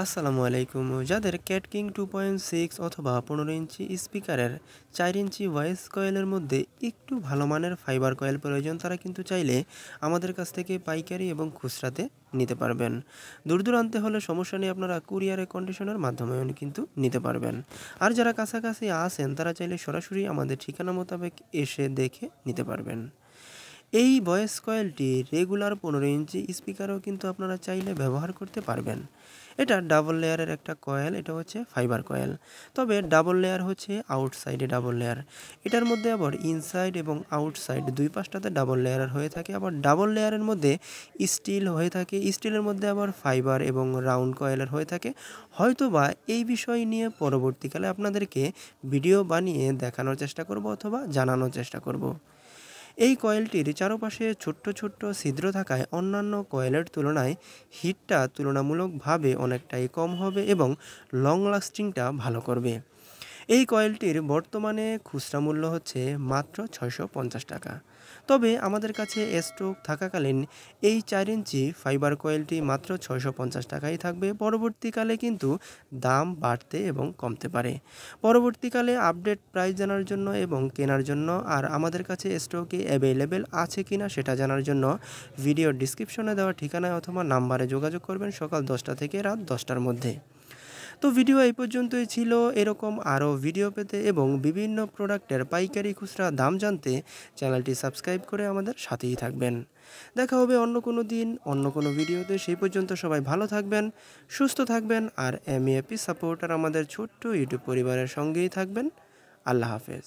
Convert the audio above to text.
আসসালামু আলাইকুম। যাদের ক্যাট কিং 2.6 অথবা 15 ইঞ্চি স্পিকারের 4 ইঞ্চি ভয়েস কয়েলের মধ্যে একটু ভালো মানের ফাইবার কয়েল প্রয়োজন, তারা কিন্তু চাইলে আমাদের কাছ থেকে পাইকারি এবং খুচরাতে নিতে পারবেন। দূর দূরান্তে হলে সমস্যা নেই, আপনারা কুরিয়ারে কন্ডিশনের মাধ্যমেও কিন্তু নিতে পারবেন। আর যারা কাছাকাছি আছেন তারা চাইলে সরাসরি আমাদের ঠিকানা মোতাবেক এসে দেখে নিতে পারবেন। এই ভয়েস কয়েলটি রেগুলার 15 ইঞ্চি স্পিকারও কিন্তু আপনারা চাইলে ব্যবহার করতে পারবেন। এটা ডাবল লেয়ারের একটা কয়েল, এটা হচ্ছে ফাইবার কয়েল। তবে ডাবল লেয়ার হচ্ছে আউটসাইডে ডাবল লেয়ার। এটার মধ্যে আবার ইনসাইড এবং আউটসাইড দুই পাশটাতে ডাবল লেয়ারের হয়ে থাকে। আবার ডাবল লেয়ারের মধ্যে স্টিল হয়ে থাকে, স্টিলের মধ্যে আবার ফাইবার এবং রাউন্ড কয়েলের হয়ে থাকে। হয়তোবা এই বিষয় নিয়ে পরবর্তীকালে আপনাদেরকে ভিডিও বানিয়ে দেখানোর চেষ্টা করব অথবা জানানোর চেষ্টা করব। এই কয়েলটির চারপাশে ছোট্ট ছোট্ট ছিদ্র থাকায় অন্যান্য কয়েলের তুলনায় হিটটা তুলনামূলকভাবে অনেকটাই কম হবে এবং লং লাস্টিংটা ভালো করবে। এই কয়েলটির বর্তমানে খুচরা মূল্য হচ্ছে মাত্র 650 টাকা। তবে আমাদের কাছে স্টক থাকাকালীন এই 4 ইঞ্চি ফাইবার কয়েলটি মাত্র 650 টাকাই থাকবে। পরবর্তীকালে কিন্তু দাম বাড়তে এবং কমতে পারে। পরবর্তীকালে আপডেট প্রাইস জানার জন্য এবং কেনার জন্য আর আমাদের কাছে স্টকে অ্যাভেলেবেল আছে কিনা সেটা জানার জন্য ভিডিওর ডিসক্রিপশনে দেওয়া ঠিকানায় অথবা নাম্বারে যোগাযোগ করবেন সকাল 10টা থেকে রাত 10টার মধ্যে। তো ভিডিও এই পর্যন্তই ছিল। এরকম আরও ভিডিও পেতে এবং বিভিন্ন প্রোডাক্টের পাইকারি খুচরা দাম জানতে চ্যানেলটি সাবস্ক্রাইব করে আমাদের সাথেই থাকবেন। দেখা হবে অন্য কোনো দিন অন্য কোনো ভিডিওতে। সেই পর্যন্ত সবাই ভালো থাকবেন, সুস্থ থাকবেন আর এমএপি সাপোর্টার আমাদের ছোট্ট ইউটিউব পরিবারের সঙ্গেই থাকবেন। আল্লাহ হাফেজ।